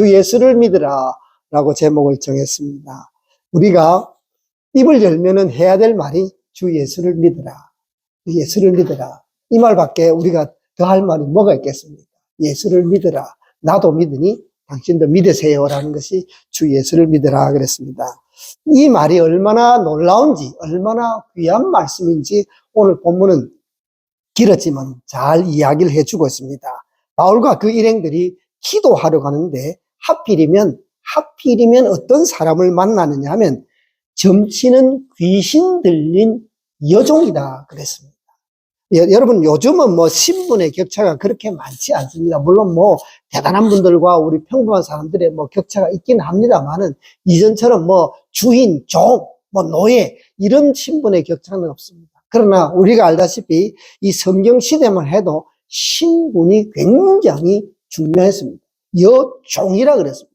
주 예수를 믿으라 라고 제목을 정했습니다. 우리가 입을 열면은 해야 될 말이 주 예수를 믿으라. 주 예수를 믿으라. 이 말밖에 우리가 더 할 말이 뭐가 있겠습니까? 예수를 믿으라. 나도 믿으니 당신도 믿으세요라는 것이 주 예수를 믿으라 그랬습니다. 이 말이 얼마나 놀라운지, 얼마나 귀한 말씀인지 오늘 본문은 길었지만 잘 이야기를 해주고 있습니다. 바울과 그 일행들이 기도하러 가는데 하필이면 어떤 사람을 만나느냐 하면 점치는 귀신 들린 여종이다 그랬습니다. 여러분 요즘은 뭐 신분의 격차가 그렇게 많지 않습니다. 물론 뭐 대단한 분들과 우리 평범한 사람들의 뭐 격차가 있긴 합니다만은 이전처럼 뭐 주인, 종, 뭐 노예 이런 신분의 격차는 없습니다. 그러나 우리가 알다시피 이 성경 시대만 해도 신분이 굉장히 중요했습니다. 여종이라 그랬습니다.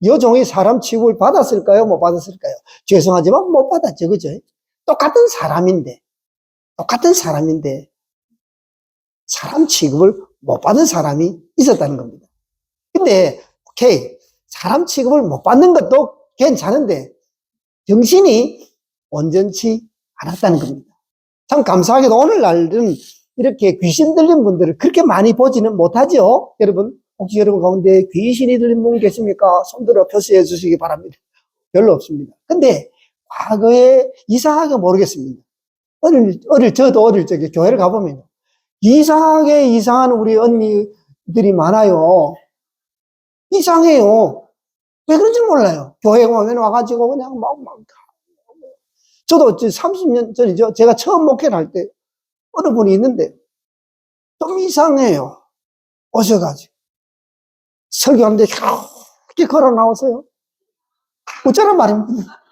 여종이 사람 취급을 받았을까요? 못 받았을까요? 죄송하지만 못 받았죠. 그죠? 똑같은 사람인데 사람 취급을 못 받은 사람이 있었다는 겁니다. 근데 오케이, 사람 취급을 못 받는 것도 괜찮은데 정신이 온전치 않았다는 겁니다. 참 감사하게도 오늘날은 이렇게 귀신 들린 분들을 그렇게 많이 보지는 못하죠. 여러분, 혹시 여러분 가운데 귀신이 들린 분 계십니까? 손들어 표시해 주시기 바랍니다. 별로 없습니다. 근데 과거에 이상하게 모르겠습니다. 저도 어릴 적에 교회를 가보면 이상하게 이상한 우리 언니들이 많아요. 이상해요. 왜 그런지 몰라요. 교회 오면 와가지고 그냥 막. 저도 30년 전이죠. 제가 처음 목회를 할 때 어느 분이 있는데 좀 이상해요. 오셔가지고. 설교하는데 이렇게 걸어 나오세요. 어쩌란 말입니다.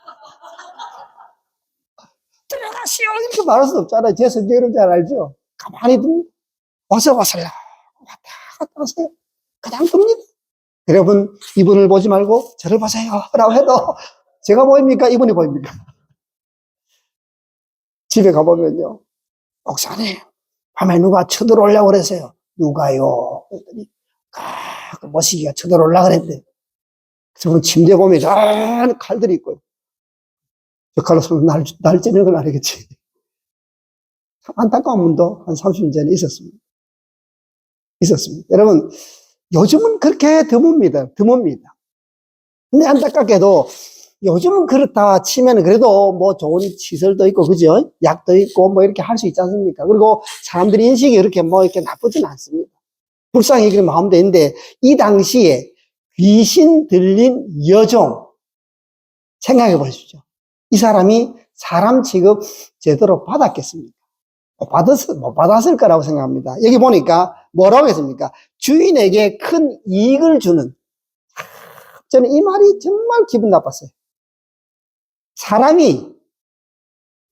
들어가시오. 이렇게 말할 수 없잖아요. 제 성경을 잘 알죠. 가만히 둡니다. 와서 왔어요. 왔다 갔다 하세요. 그냥 둡니다. 여러분, 이분을 보지 말고 저를 보세요. 라고 해도 제가 보입니까? 이분이 보입니까? 집에 가보면요. 목사님, 밤에 누가 쳐들어오려고 그랬어요. 누가요? 그랬더니, 그 머시기가 쳐들어오려고 그랬대. 저분 침대 보면 칼들이 있고요. 저 칼로 손을 날 찌는 걸 알겠지. 참 안타까운 분도 한 30년 전에 있었습니다. 여러분, 요즘은 그렇게 드뭅니다. 근데 안타깝게도 요즘은 그렇다 치면 그래도 뭐 좋은 시설도 있고, 그죠? 약도 있고, 뭐 이렇게 할 수 있지 않습니까? 그리고 사람들이 인식이 이렇게 뭐 이렇게 나쁘진 않습니다. 불쌍히 그런 마음도 있는데, 이 당시에 귀신 들린 여종, 생각해 보십시오. 이 사람이 사람 취급 제대로 받았겠습니까? 못 받았을 거라고 생각합니다. 여기 보니까 뭐라고 했습니까? 주인에게 큰 이익을 주는. 저는 이 말이 정말 기분 나빴어요.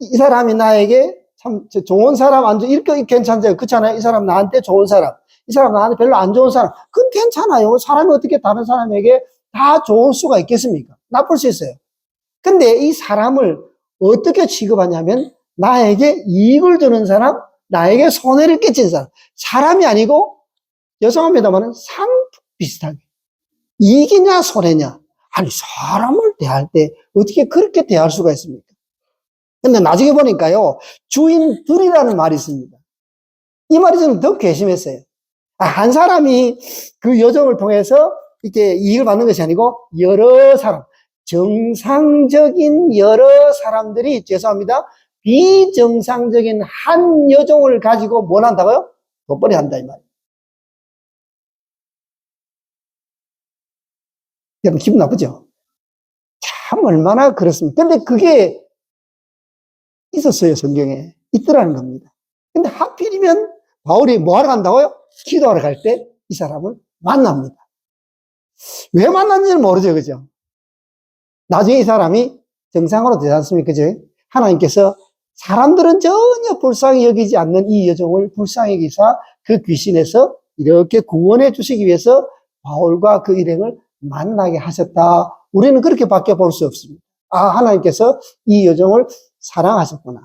이 사람이 나에게 참 좋은 사람, 안 좋은, 이렇게 괜찮아요. 그렇잖아요. 이 사람 나한테 좋은 사람, 이 사람 나한테 별로 안 좋은 사람. 그건 괜찮아요. 사람이 어떻게 다른 사람에게 다 좋을 수가 있겠습니까? 나쁠 수 있어요. 근데 이 사람을 어떻게 취급하냐면 나에게 이익을 주는 사람, 나에게 손해를 끼친 사람. 사람이 아니고 죄송합니다만 상 비슷하게. 이익이냐 손해냐. 아니 사람을 대할 때 어떻게 그렇게 대할 수가 있습니까? 근데 나중에 보니까요. 주인들이라는 말이 있습니다. 이 말이 저는 더 괘씸했어요. 한 사람이 그 여정을 통해서 이렇게 이익을 받는 것이 아니고 여러 사람. 정상적인 여러 사람들이 죄송합니다. 비정상적인 한 여종을 가지고 뭘 한다고요? 돋벌이 한다 이 말이에요. 여러분 기분 나쁘죠? 참 얼마나 그렇습니까? 근데 그게 있었어요. 성경에 있더라는 겁니다. 근데 하필이면 바울이 뭐 하러 간다고요? 기도하러 갈 때 이 사람을 만납니다. 왜 만났는지는 모르죠. 그죠? 나중에 이 사람이 정상으로 되지 않습니까? 그죠? 하나님께서 사람들은 전혀 불쌍히 여기지 않는 이 여종을 불쌍히 여기사 그 귀신에서 이렇게 구원해 주시기 위해서 바울과 그 일행을 만나게 하셨다. 우리는 그렇게밖에 볼 수 없습니다. 하나님께서 이 여종을 사랑하셨구나.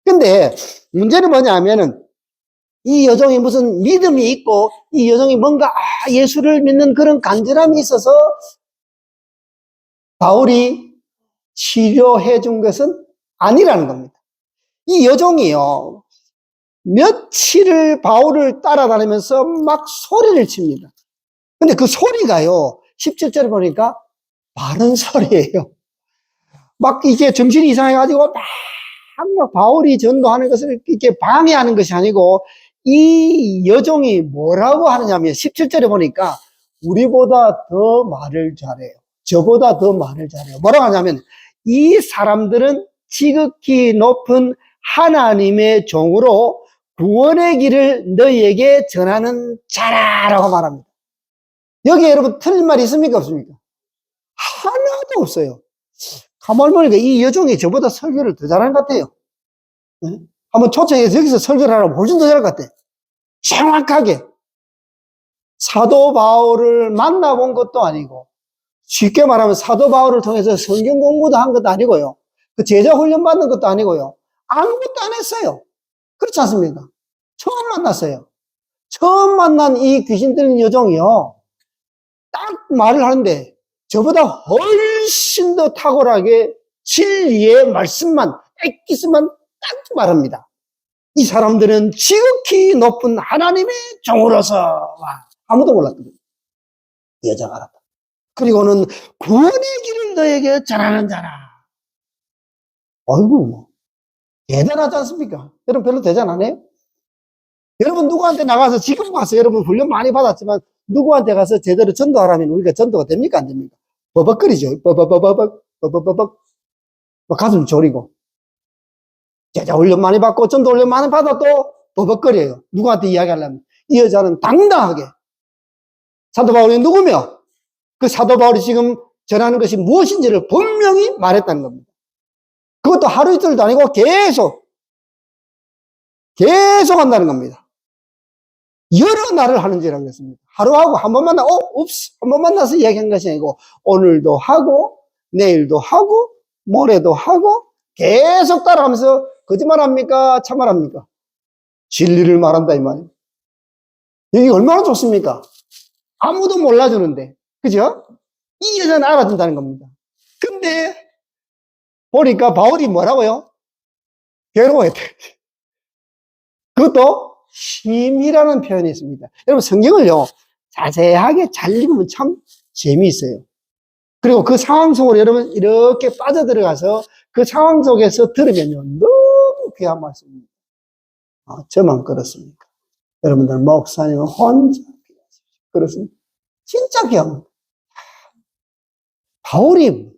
근데 문제는 뭐냐 하면은 이 여종이 무슨 믿음이 있고 이 여종이 뭔가 예수를 믿는 그런 간절함이 있어서 바울이 치료해 준 것은 아니라는 겁니다. 이 여종이요, 며칠을 바울을 따라다니면서 막 소리를 칩니다. 근데 그 소리가요, 17절에 보니까 바른 소리예요. 막 이게 정신이 이상해가지고 막 바울이 전도하는 것을 이렇게 방해하는 것이 아니고 이 여종이 뭐라고 하느냐면 17절에 보니까 우리보다 더 말을 잘해요. 저보다 더 말을 잘해요. 뭐라고 하냐면 이 사람들은 지극히 높은 하나님의 종으로 구원의 길을 너희에게 전하는 자라라고 말합니다. 여기 여러분 틀린 말이 있습니까? 없습니까? 하나도 없어요. 가만히 보니까 이 여종이 저보다 설교를 더 잘하는 것 같아요. 네? 한번 초청해서 여기서 설교를 하라고 훨씬 더 잘할 것 같아요. 정확하게. 사도 바울을 만나본 것도 아니고, 쉽게 말하면 사도 바울을 통해서 성경 공부도 한 것도 아니고요. 그 제자 훈련 받는 것도 아니고요. 아무것도 안 했어요. 그렇지 않습니까? 처음 만났어요. 처음 만난 이 귀신 들린 여종이요. 딱 말을 하는데, 저보다 훨씬 더 탁월하게 진리의 말씀만, 엑기스만 딱 말합니다. 이 사람들은 지극히 높은 하나님의 종으로서, 아무도 몰랐거든요. 이 여자가 알았다. 그리고는 구원의 길을 너에게 전하는 자라. 어이구, 뭐. 대단하지 않습니까? 여러분 별로 대단 안 해요? 여러분 누구한테 나가서 지금 와서 여러분 훈련 많이 받았지만 누구한테 가서 제대로 전도하라면 우리가 전도가 됩니까? 안 됩니까? 버벅거리죠. 버벅버벅 가슴 졸이고. 제자 훈련 많이 받고 전도 훈련 많이 받아도 버벅거려요. 누구한테 이야기하려면. 이 여자는 당당하게. 사도 바울이 누구며? 그 사도 바울이 지금 전하는 것이 무엇인지를 분명히 말했다는 겁니다. 그것도 하루 이틀도 아니고 계속 한다는 겁니다. 여러 날을 하는지라고 했습니다. 하루하고 한 번 만나, 한 번 만나서 이야기한 것이 아니고, 오늘도 하고, 내일도 하고, 모레도 하고, 계속 따라가면서, 거짓말 합니까? 참말 합니까? 진리를 말한다, 이 말이에요. 여기 얼마나 좋습니까? 아무도 몰라주는데, 그죠? 이 여자는 알아준다는 겁니다. 근데, 보니까 바울이 뭐라고요? 괴로워했대. 그것도 심이라는 표현이 있습니다. 여러분 성경을요 자세하게 잘 읽으면 참 재미있어요. 그리고 그 상황 속으로 여러분 이렇게 빠져들어가서 그 상황 속에서 들으면요 너무 귀한 말씀입니다. 저만 그렇습니까? 여러분들 목사님은 혼자 그렇습니다. 진짜 귀합니다. 바울이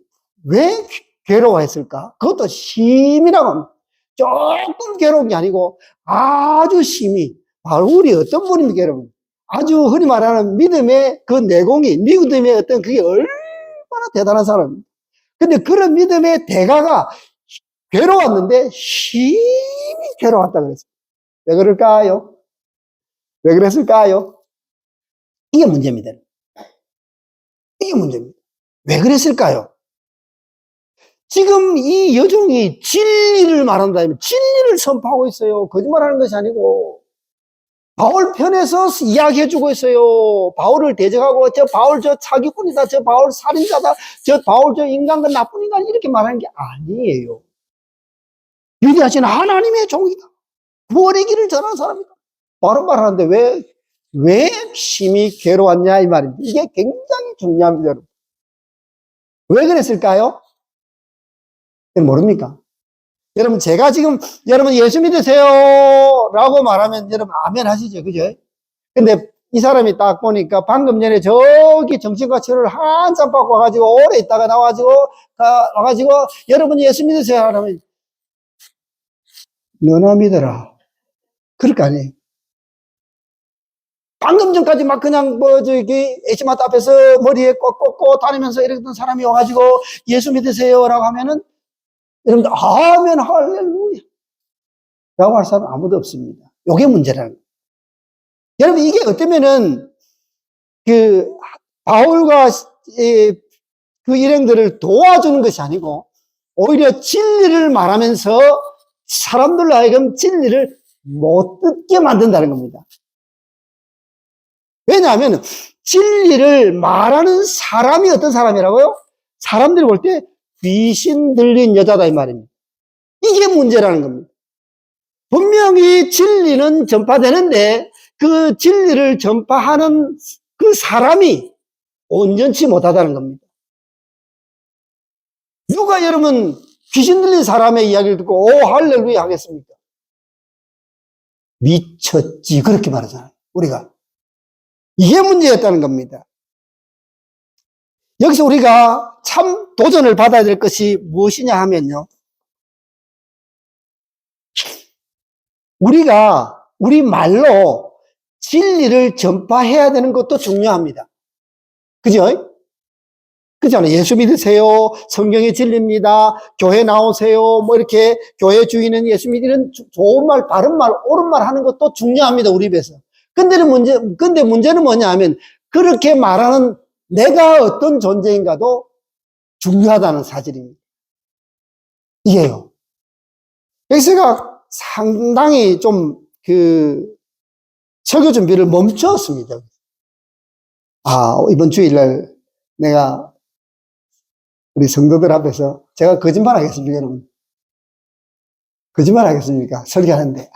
왜 괴로워했을까? 그것도 심이라고 합니다. 조금 괴로운 게 아니고 아주 심히. 바울이 어떤 분입니까, 여러분? 아주 흔히 말하는 믿음의 그 내공이, 믿음의 어떤 그게 얼마나 대단한 사람입니다. 근데 그런 믿음의 대가가 괴로웠는데 심히 괴로웠다 그랬어요. 왜 그럴까요? 왜 그랬을까요? 이게 문제입니다. 이게 문제입니다. 왜 그랬을까요? 지금 이 여종이 진리를 말한다면 진리를 선포하고 있어요. 거짓말하는 것이 아니고 바울 편에서 이야기해주고 있어요. 바울을 대적하고 저 바울 저 사기꾼이다, 저 바울 살인자다, 저 바울 저 인간과 나쁜 인간 이렇게 말하는 게 아니에요. 위대하신 하나님의 종이다. 구원의 길을 전하는 사람이다. 바로 말하는데 왜 심히 괴로웠냐 이 말입니다. 이게 굉장히 중요합니다. 여러분. 왜 그랬을까요? 모릅니까? 여러분, 제가 지금, 여러분 예수 믿으세요 라고 말하면 여러분 아멘 하시죠. 그죠? 근데 이 사람이 딱 보니까 방금 전에 저기 정신과 치료를 한참 받고 와가지고 오래 있다가 와가지고 여러분 예수 믿으세요 하면 너나 믿어라. 그럴 거 아니에요. 방금 전까지 막 그냥 H마트 앞에서 머리에 꽂고 다니면서 이랬던 사람이 와가지고 예수 믿으세요 라고 하면은 여러분들, 아멘, 할렐루야. 라고 할 사람 아무도 없습니다. 요게 문제라는 거예요. 여러분, 이게 어쩌면은, 바울과 그 일행들을 도와주는 것이 아니고, 오히려 진리를 말하면서 사람들로 하여금 진리를 못 듣게 만든다는 겁니다. 왜냐하면 진리를 말하는 사람이 어떤 사람이라고요? 사람들이 볼 때 귀신 들린 여자다 이 말입니다. 이게 문제라는 겁니다. 분명히 진리는 전파되는데 그 진리를 전파하는 그 사람이 온전치 못하다는 겁니다. 누가 여러분 귀신 들린 사람의 이야기를 듣고 오 할렐루야 하겠습니까? 미쳤지 그렇게 말하잖아요. 우리가 이게 문제였다는 겁니다. 여기서 우리가 참 도전을 받아야 될 것이 무엇이냐 하면요. 우리가 우리 말로 진리를 전파해야 되는 것도 중요합니다. 그죠? 그렇잖아요. 예수 믿으세요. 성경이 진리입니다. 교회 나오세요. 뭐 이렇게 교회 주인은 예수 믿으는 좋은 말, 바른 말, 옳은 말 하는 것도 중요합니다. 우리 입에서. 근데 문제는 뭐냐 하면 그렇게 말하는 내가 어떤 존재인가도 중요하다는 사실입니다. 이게요. 그래서 제가 상당히 좀 설교 준비를 멈췄습니다. 이번 주일날 내가 우리 성도들 앞에서 제가 거짓말 하겠습니까, 여러분? 거짓말 하겠습니까? 설교하는데.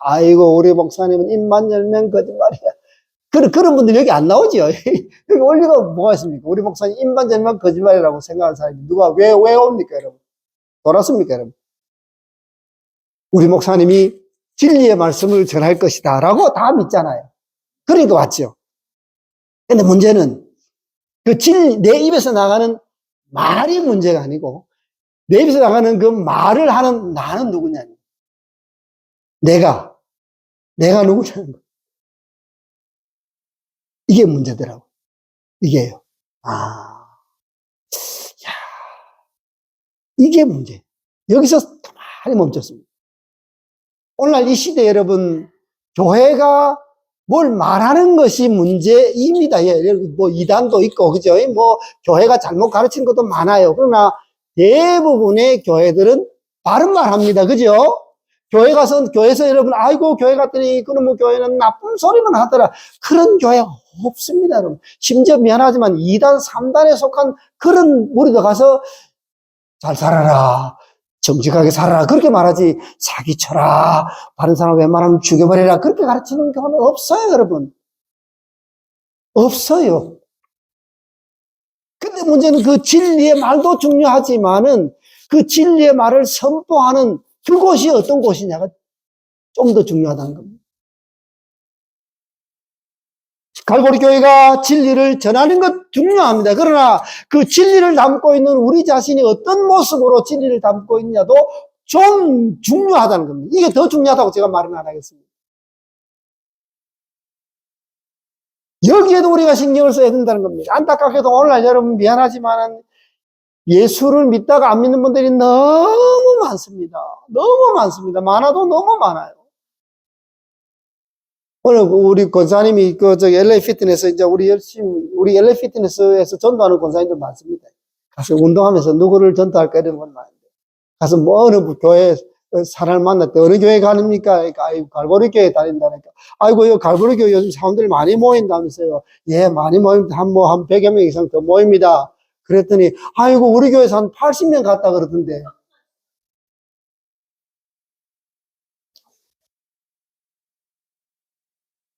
아이고, 우리 목사님은 입만 열면 거짓말이야. 그런 분들 여기 안 나오죠? 여기 올 리가 뭐가 있습니까? 우리 목사님 입만 열면 거짓말이라고 생각하는 사람이 누가 왜 옵니까, 여러분? 돌았습니까, 여러분? 우리 목사님이 진리의 말씀을 전할 것이다. 라고 다 믿잖아요. 그러니까 왔죠. 근데 문제는 내 입에서 나가는 말이 문제가 아니고 내 입에서 나가는 그 말을 하는 나는 누구냐. 내가 누구냐는 거. 이게 문제더라고. 이게요. 이게 문제. 여기서 많이 멈췄습니다. 오늘날 이 시대에 여러분, 교회가 뭘 말하는 것이 문제입니다. 뭐 이단도 있고, 그죠? 뭐 교회가 잘못 가르치는 것도 많아요. 그러나 대부분의 교회들은 바른 말 합니다. 그죠? 교회에서 여러분, 아이고, 교회 갔더니, 그럼 뭐 교회는 나쁜 소리만 하더라. 그런 교회가 없습니다, 여러분. 심지어 미안하지만 2단, 3단에 속한 그런 무리도 가서 잘 살아라. 정직하게 살아라. 그렇게 말하지. 사기쳐라. 다른 사람 웬만하면 죽여버리라. 그렇게 가르치는 경우는 없어요, 여러분. 없어요. 근데 문제는 그 진리의 말도 중요하지만은 그 진리의 말을 선포하는 그곳이 어떤 곳이냐가 좀 더 중요하다는 겁니다. 갈보리 교회가 진리를 전하는 것 중요합니다. 그러나 그 진리를 담고 있는 우리 자신이 어떤 모습으로 진리를 담고 있냐도 좀 중요하다는 겁니다. 이게 더 중요하다고 제가 말은 안 하겠습니다. 여기에도 우리가 신경을 써야 된다는 겁니다. 안타깝게도 오늘날 여러분 미안하지만 예수를 믿다가 안 믿는 분들이 너무 많습니다. 너무 많습니다. 많아도 너무 많아요. 오늘 우리 권사님이 LA 피트니스 이제 우리 LA 피트니스에서 전도하는 권사님들 많습니다. 가서 운동하면서 누구를 전도할까 이런 건 많은데 가서 뭐 어느 교회 사람을 만났대. 어느 교회 가십니까? 그러니까 아이고 갈보리 교회 다닌다니까. 아이고 요 갈보리 교회 요즘 사람들이 많이 모인다면서요. 예, 많이 모입니다. 한 100여 명 이상 더 모입니다. 그랬더니 아이고 우리 교회에서 한 80명 갔다 그러던데.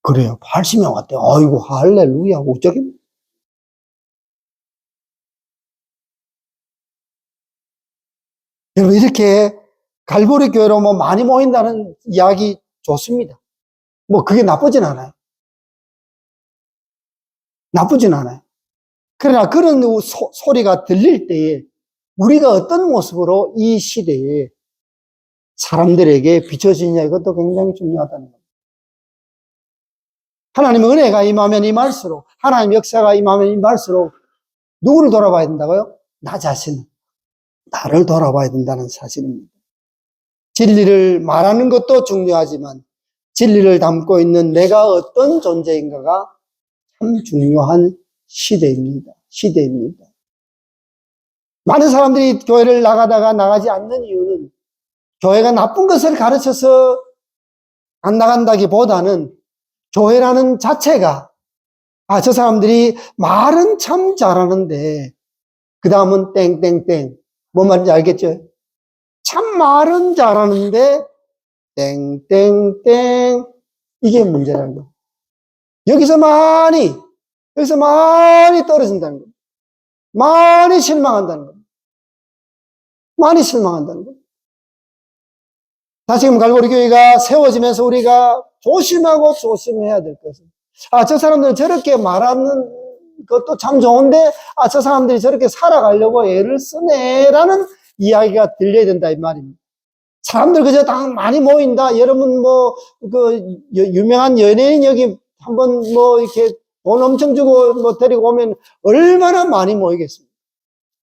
그래요. 80명 왔대요. 아이고 할렐루야. 어쩌겠네. 여러분 이렇게 갈보리 교회로 뭐 많이 모인다는 이야기 좋습니다. 뭐 그게 나쁘진 않아요. 나쁘진 않아요. 그러나 그런 소리가 들릴 때에 우리가 어떤 모습으로 이 시대에 사람들에게 비춰지냐 이것도 굉장히 중요하다는 겁니다. 하나님의 은혜가 임하면 임할수록 하나님 역사가 임하면 임할수록 누구를 돌아봐야 된다고요? 나 자신, 나를 돌아봐야 된다는 사실입니다. 진리를 말하는 것도 중요하지만 진리를 담고 있는 내가 어떤 존재인가가 참 중요한 시대입니다. 많은 사람들이 교회를 나가다가 나가지 않는 이유는 교회가 나쁜 것을 가르쳐서 안 나간다기보다는 교회라는 자체가, 아, 저 사람들이 말은 참 잘하는데, 그 다음은 땡땡땡. 뭔 말인지 알겠죠? 참 말은 잘하는데, 땡땡땡. 이게 문제라는 거. 여기서 많이 떨어진다는 거. 많이 실망한다는 거. 많이 실망한다는 거. 다시금 갈고리 교회가 세워지면서 우리가 조심하고 조심해야 될 것은, 아, 저 사람들은 저렇게 말하는 것도 참 좋은데, 아, 저 사람들이 저렇게 살아가려고 애를 쓰네라는 이야기가 들려야 된다, 이 말입니다. 사람들 그저 다 많이 모인다. 여러분 유명한 연예인 여기 한번 이렇게 돈 엄청 주고 데리고 오면 얼마나 많이 모이겠습니까?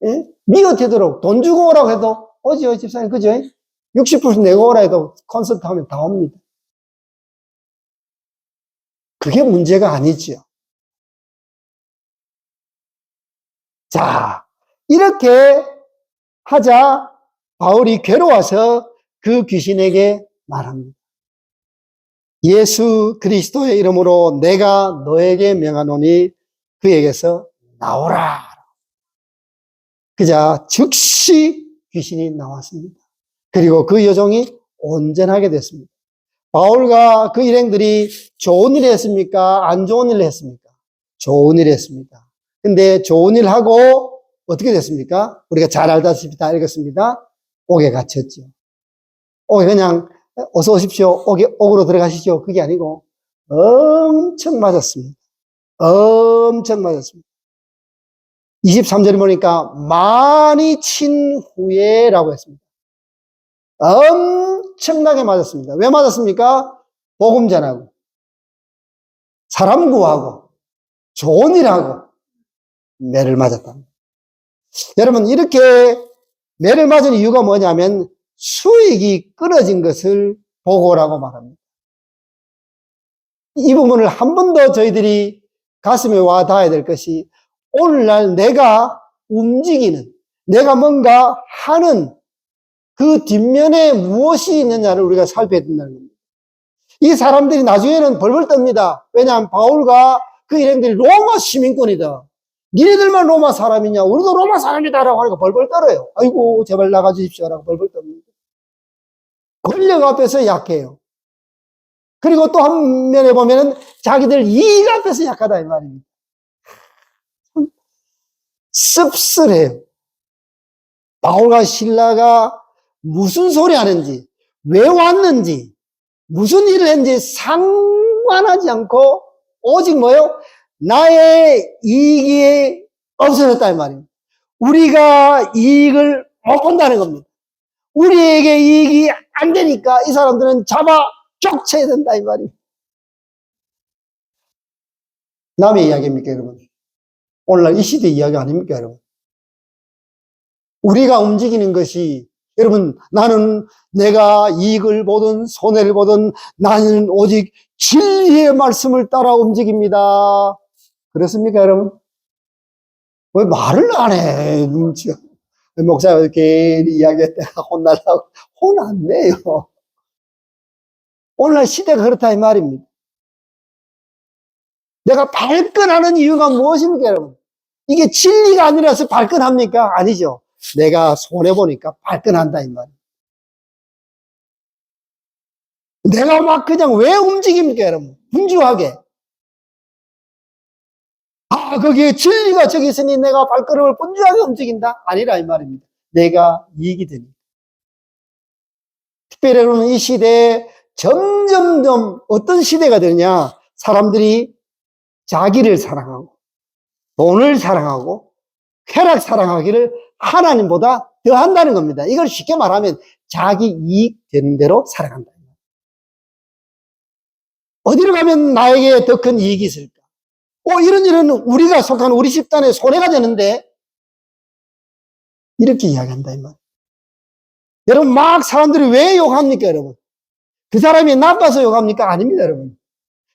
예? 미어 되도록 돈 주고 오라고 해도 오지요, 집사님. 그죠? 60% 내고 오라 해도 콘서트 하면 다 옵니다. 그게 문제가 아니지요. 자, 이렇게 하자 바울이 괴로워서 그 귀신에게 말합니다. 예수 그리스도의 이름으로 내가 너에게 명하노니 그에게서 나오라. 그자 즉시 귀신이 나왔습니다. 그리고 그 여종이 온전하게 됐습니다. 바울과 그 일행들이 좋은 일 했습니까? 안 좋은 일 했습니까? 좋은 일 했습니다. 근데 좋은 일 하고 어떻게 됐습니까? 우리가 잘 알다시피 다 읽었습니다. 옥에 갇혔죠. 옥에 그냥 어서 오십시오. 옥으로 들어가시죠. 그게 아니고 엄청 맞았습니다. 엄청 맞았습니다. 23절에 보니까 많이 친 후에라고 했습니다. 엄청나게 맞았습니다. 왜 맞았습니까? 복음 전하고 사람 구하고 좋은 일하고 매를 맞았답니다. 여러분, 이렇게 매를 맞은 이유가 뭐냐면 수익이 끊어진 것을 보고라고 말합니다. 이 부분을 한 번 더 저희들이 가슴에 와 닿아야 될 것이, 오늘날 내가 움직이는, 내가 뭔가 하는 그 뒷면에 무엇이 있느냐를 우리가 살펴야 된다는 겁니다. 이 사람들이 나중에는 벌벌 떱니다. 왜냐하면 바울과 그 일행들이 로마 시민권이다. 니네들만 로마 사람이냐? 우리도 로마 사람이다라고 하니까 벌벌 떨어요. 아이고, 제발 나가주십시오라고 벌벌 떱니다. 권력 앞에서 약해요. 그리고 또 한 면에 보면은 자기들 이익 앞에서 약하다 이 말입니다. 씁쓸해요. 바울과 실라가 무슨 소리 하는지, 왜 왔는지, 무슨 일을 했는지 상관하지 않고 오직 뭐요? 나의 이익이 없어졌다 이 말입니다. 우리가 이익을 못 본다는 겁니다. 우리에게 이익이 안 되니까 이 사람들은 잡아 쫓아야 된다 이 말입니다. 남의 이야기입니까 여러분? 오늘날 이 시대 이야기 아닙니까 여러분? 우리가 움직이는 것이, 여러분, 나는 내가 이익을 보든 손해를 보든 나는 오직 진리의 말씀을 따라 움직입니다. 그렇습니까 여러분? 왜 말을 안 해? 눈치가. 목사가 이렇게 이야기했다가 혼날라고. 혼 안 내요. 오늘날 시대가 그렇다 이 말입니다. 내가 발끈하는 이유가 무엇입니까 여러분? 이게 진리가 아니라서 발끈합니까? 아니죠. 내가 손해보니까 발끈한다 이 말이에요. 내가 막 그냥 왜 움직입니까 여러분? 분주하게. 아, 거기에 진리가 저기 있으니 내가 발걸음을 분주하게 움직인다? 아니라 이 말입니다. 내가 이익이 됩니다. 특별히 여러분, 이 시대에 점점점 어떤 시대가 되느냐? 사람들이 자기를 사랑하고 돈을 사랑하고 쾌락 사랑하기를 하나님보다 더 한다는 겁니다. 이걸 쉽게 말하면 자기 이익 되는 대로 살아간다. 어디로 가면 나에게 더 큰 이익이 있을까? 이런 일은 우리가 속한 우리 집단에 손해가 되는데, 이렇게 이야기한다, 이 말. 여러분, 막 사람들이 왜 욕합니까, 여러분? 그 사람이 나빠서 욕합니까? 아닙니다, 여러분.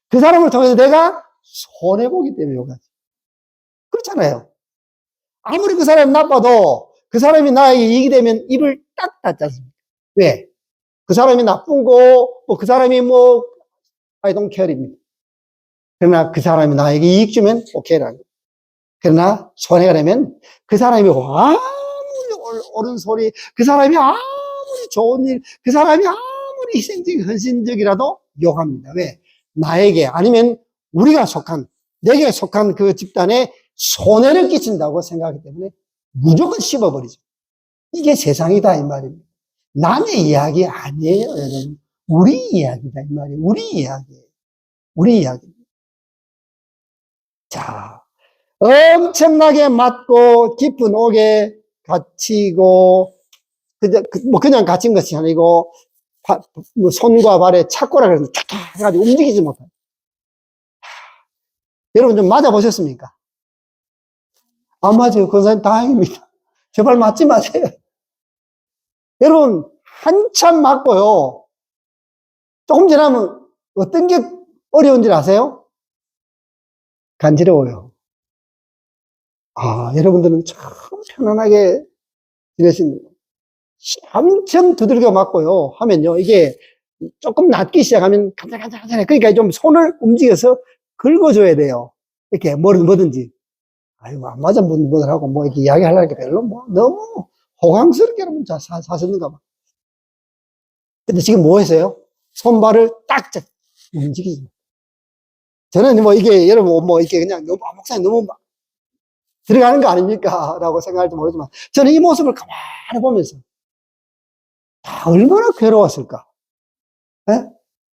그 사람을 통해서 내가 손해보기 때문에 욕하지. 그렇잖아요. 아무리 그 사람이 나빠도 그 사람이 나에게 이익이 되면 입을 딱 닫지 않습니까? 왜? 그 사람이 나쁜 거, 그 사람이 I don't care입니다. 그러나 그 사람이 나에게 이익 주면 오케이라는. 그러나 손해가 되면 그 사람이 아무리 옳은 소리, 그 사람이 아무리 좋은 일, 그 사람이 아무리 희생적이고 헌신적이라도 욕합니다. 왜? 나에게 아니면 우리가 속한, 내게 속한 그 집단에 손해를 끼친다고 생각하기 때문에 무조건 씹어버리죠. 이게 세상이다 이 말입니다. 남의 이야기 아니에요, 여러분. 우리 이야기다 이 말이에요. 우리 이야기예요. 우리 이야기. 자, 엄청나게 맞고 깊은 옥에 갇히고 그냥 갇힌 것이 아니고 손과 발에 착고라 그래서 탁탁 해가지고 움직이지 못해요. 여러분 좀 맞아보셨습니까? 안 맞아요. 그건 다행입니다. 제발 맞지 마세요. 여러분 한참 맞고요. 조금 지나면 어떤 게 어려운 줄 아세요? 간지러워요. 아, 여러분들은 참 편안하게 지내십니다. 엄청 두들겨 맞고요. 하면요. 이게 조금 낫기 시작하면 간질간질간질해. 그러니까 좀 손을 움직여서 긁어줘야 돼요. 이렇게 뭐든지. 아이고, 안 맞은 분들하고 뭐 이렇게 이야기하려니까 별로 뭐 너무 호강스럽게 여러분 사셨는가 봐. 근데 지금 뭐 했어요? 손발을 딱 움직이지. 저는 뭐 이게 여러분 뭐 이렇게 그냥 너무, 목사님 너무 들어가는 거 아닙니까? 라고 생각할지 모르지만 저는 이 모습을 가만히 보면서 얼마나 괴로웠을까? 예?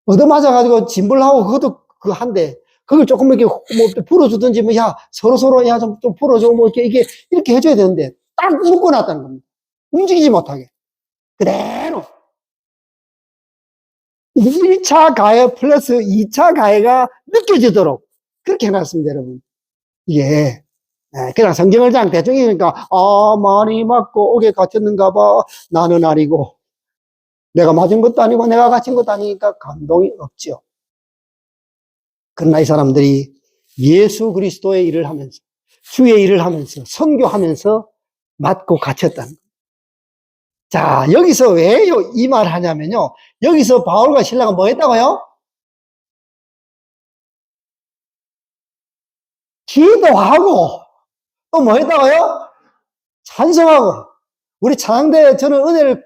얻어맞아가지고 짐벌하고 그것도 그 한데 그걸 조금 이렇게 뭐 풀어주든지 뭐 야 서로 야 좀 풀어줘 뭐 이렇게 해줘야 되는데 딱 묶어놨다는 겁니다. 움직이지 못하게 그대로 1차 가해 플러스 2차 가해가 느껴지도록 그렇게 해놨습니다, 여러분. 이게 그냥 성경을 그냥 대충 읽으니까 많이 맞고 옥에 갇혔는가 봐. 나는 아니고 내가 맞은 것도 아니고 내가 갇힌 것도 아니니까 감동이 없지요. 그러나 이 사람들이 예수 그리스도의 일을 하면서 주의 일을 하면서 선교하면서 맞고 갇혔다는 거예요. 자, 여기서 왜 이 말 하냐면요. 여기서 바울과 실라가 뭐 했다고요? 기도하고 또 뭐 했다고요? 찬송하고. 우리 찬양대 저는 은혜를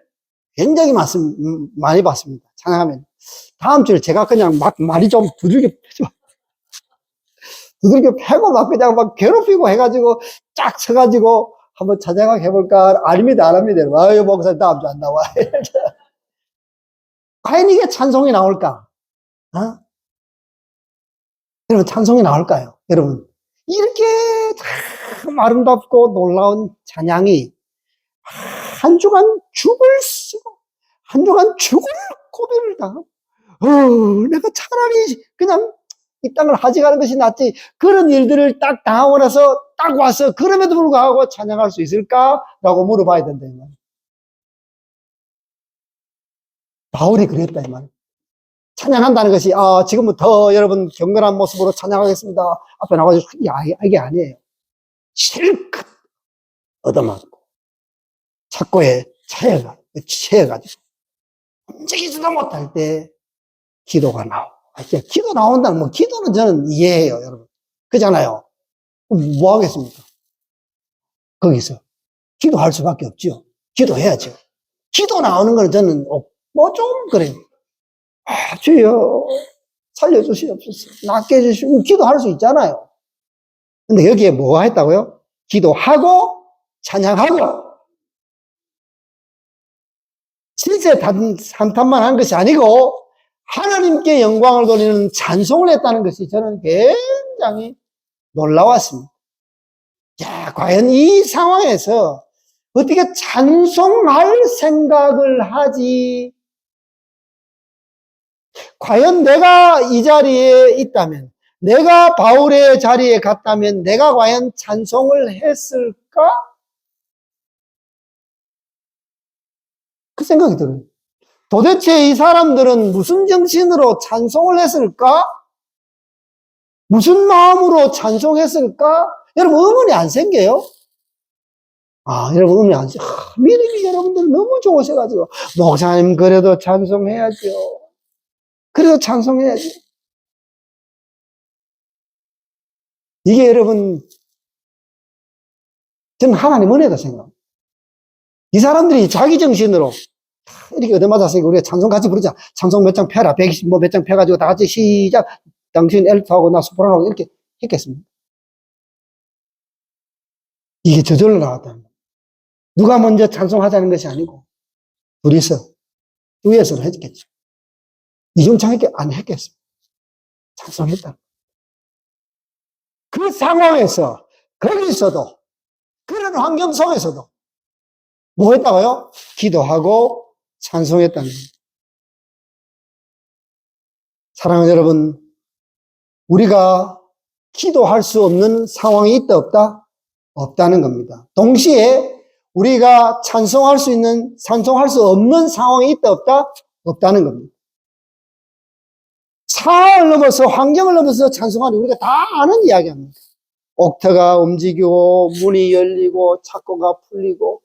굉장히 많이 받습니다. 찬양하면. 다음 주에 제가 그냥 막 많이 좀 두들겨 패고 막 그냥 막 괴롭히고 해가지고 쫙 서가지고 한번 찬양하게 해볼까? 아닙니다, 안 합니다. 아유, 목사님 다음 주 안 나와. 과연 이게 찬송이 나올까? 어? 여러분, 찬송이 나올까요? 여러분, 이렇게 참 아름답고 놀라운 찬양이 한 주간 죽을 쓰고, 한 주간 죽을 고비를 당하고, 내가 차라리 그냥 이 땅을 하직하는 것이 낫지. 그런 일들을 딱 당하고 나서 딱 와서 그럼에도 불구하고 찬양할 수 있을까라고 물어봐야 된다 이 말. 바울이 그랬다 이 말. 찬양한다는 것이 지금부터 여러분 경건한 모습으로 찬양하겠습니다. 앞에 나와서 이게 아니에요. 실컷 얻어맞고 착고에 채여가지고 움직이지도 못할 때 기도가 나오고. 기도 나온다는 뭐 기도는 저는 이해해요, 여러분. 그잖아요. 그럼 뭐 하겠습니까? 거기서 기도할 수밖에 없죠. 기도해야죠. 기도 나오는 거는 저는 뭐 좀 그래요. 주여 살려주시옵소서. 낫게 해주시고 기도할 수 있잖아요. 근데 여기에 뭐가 했다고요? 기도하고 찬양하고 실제 한탄만 한 것이 아니고 하나님께 영광을 돌리는 찬송을 했다는 것이 저는 굉장히 놀라웠습니다. 야, 과연 이 상황에서 어떻게 찬송할 생각을 하지? 과연 내가 이 자리에 있다면, 내가 바울의 자리에 갔다면 내가 과연 찬송을 했을까? 그 생각이 들어요. 도대체 이 사람들은 무슨 정신으로 찬송을 했을까? 무슨 마음으로 찬송했을까? 여러분 의문이 안 생겨요? 여러분 의문이 안 생겨요. 믿음이 여러분들 너무 좋으셔가지고 목사님 그래도 찬송해야죠. 그래도 찬송해야지. 이게 여러분, 저는 하나님 은혜다 생각합니다. 이 사람들이 자기 정신으로 이렇게 얻어맞았으니까 우리가 찬송 같이 부르자. 찬송 몇 장 펴라. 120 몇 장 펴가지고 다 같이 시작. 당신 엘트하고 나 소프라노하고 이렇게 했겠습니다. 이게 저절로 나왔다는 거예요. 누가 먼저 찬송하자는 것이 아니고 둘이서 위에서는 했겠죠. 이중창에게 안 했겠습니다. 찬송했다. 그 상황에서 거기서도 그런 환경 속에서도 뭐 했다고요? 기도하고 찬송했다는 거예요. 사랑하는 여러분, 우리가 기도할 수 없는 상황이 있다 없다? 없다는 겁니다. 동시에 우리가 찬송할 수 없는 상황이 있다 없다? 없다는 겁니다. 상황을 넘어서 환경을 넘어서 찬송하는 우리가 다 아는 이야기입니다. 옥터가 움직이고 문이 열리고 창고가 풀리고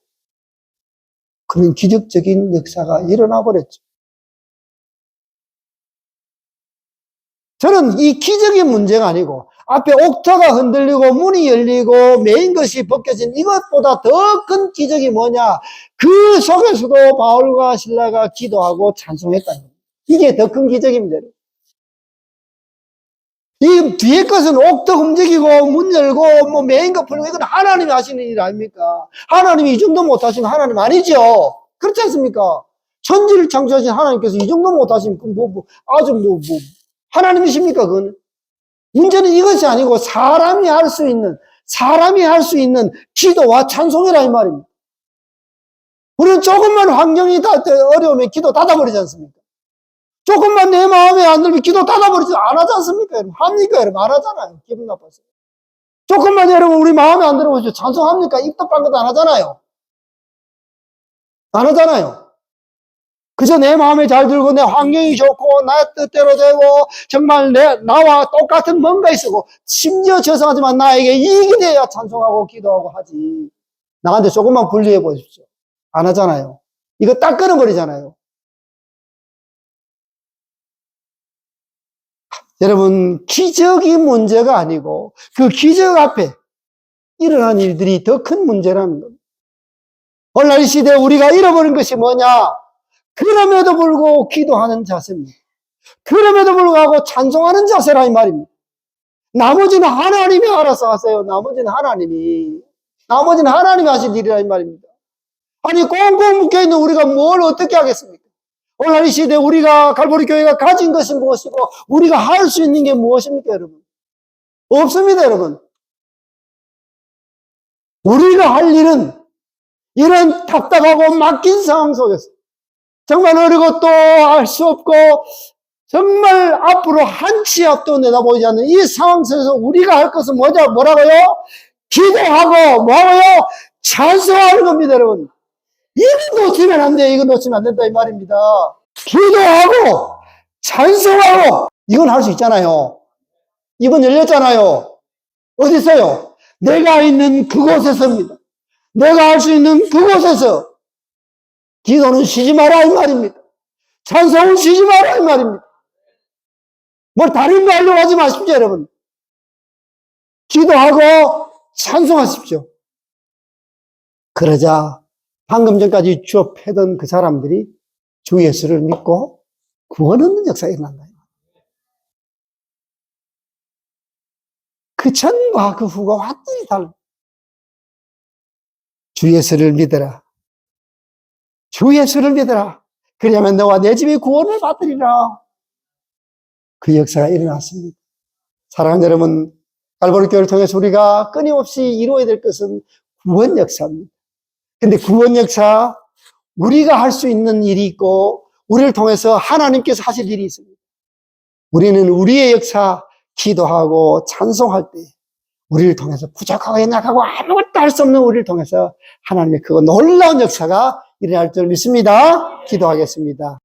그런 기적적인 역사가 일어나 버렸죠. 저는 이 기적이 문제가 아니고 앞에 옥터가 흔들리고 문이 열리고 메인 것이 벗겨진 이것보다 더 큰 기적이 뭐냐, 그 속에서도 바울과 실라가 기도하고 찬송했다는 겁니다. 이게 더 큰 기적입니다. 이 뒤에 것은 옥터 움직이고 문 열고 뭐 메인 것 풀리고 이건 하나님이 하시는 일 아닙니까? 하나님이 이 정도 못하시면 하나님 아니죠. 그렇지 않습니까? 천지를 창조하신 하나님께서 이 정도 못하시면 아주 하나님이십니까? 그건 문제는 이것이 아니고 사람이 할 수 있는 기도와 찬송이라 이 말입니다. 우리는 조금만 환경이 어려우면 기도 닫아버리지 않습니까? 조금만 내 마음에 안 들면 기도 닫아버리지 안 하지 않습니까? 여러분? 합니까? 여러분? 안 하잖아요. 기분 나빠서. 조금만 여러분 우리 마음에 안 들어보시죠. 찬송합니까? 입도 빵긋 안 하잖아요. 안 하잖아요. 그저 내 마음에 잘 들고 내 환경이 좋고 나 뜻대로 되고 정말 나와 똑같은 뭔가 있고 심지어 죄송하지만 나에게 이익이 돼야 찬송하고 기도하고 하지. 나한테 조금만 분리해 보십시오. 안 하잖아요. 이거 딱 끊어버리잖아요. 여러분, 기적이 문제가 아니고 그 기적 앞에 일어난 일들이 더 큰 문제라는 겁니다. 오늘날 이 시대에 우리가 잃어버린 것이 뭐냐? 그럼에도 불구하고 기도하는 자세입니다. 그럼에도 불구하고 찬송하는 자세라 이 말입니다. 나머지는 하나님이 알아서 하세요. 나머지는 하나님이 하실 일이라 이 말입니다. 아니 꽁꽁 묶여있는 우리가 뭘 어떻게 하겠습니까? 오늘 이 시대에 우리가 갈보리 교회가 가진 것이 무엇이고 우리가 할 수 있는 게 무엇입니까 여러분? 없습니다 여러분. 우리가 할 일은 이런 답답하고 막힌 상황 속에서 정말 어리고 또 알 수 없고 정말 앞으로 한 치 앞도 내다보이지 않는 이 상황 속에서 우리가 할 것은 뭐라고요? 기도하고 뭐라고요? 찬송하는 겁니다 여러분. 이거 놓치면 안 돼요. 이거 놓치면 안 된다 이 말입니다. 기도하고 찬송하고 이건 할 수 있잖아요. 입은 열렸잖아요. 어디 있어요? 내가 있는 그곳에서입니다. 내가 할 수 있는 그곳에서 기도는 쉬지 마라 이 말입니다. 찬송은 쉬지 마라 이 말입니다. 뭘 다른 거 하려고 하지 마십시오 여러분. 기도하고 찬송하십시오. 그러자 방금 전까지 주업하던 그 사람들이 주 예수를 믿고 구원 얻는 역사가 일어난다. 그 전과 그 후가 완전히 달라. 주 예수를 믿어라. 주 예수를 믿어라. 그러면 너와 내 집이 구원을 받으리라. 그 역사가 일어났습니다. 사랑하는 여러분, 갈보리 교회를 통해서 우리가 끊임없이 이루어야 될 것은 구원 역사입니다. 근데 구원 역사, 우리가 할 수 있는 일이 있고 우리를 통해서 하나님께서 하실 일이 있습니다. 우리는 우리의 역사 기도하고 찬송할 때 우리를 통해서 부족하고 연약하고 아무것도 할 수 없는 우리를 통해서 하나님의 그 놀라운 역사가 일어날 줄 믿습니다. 기도하겠습니다.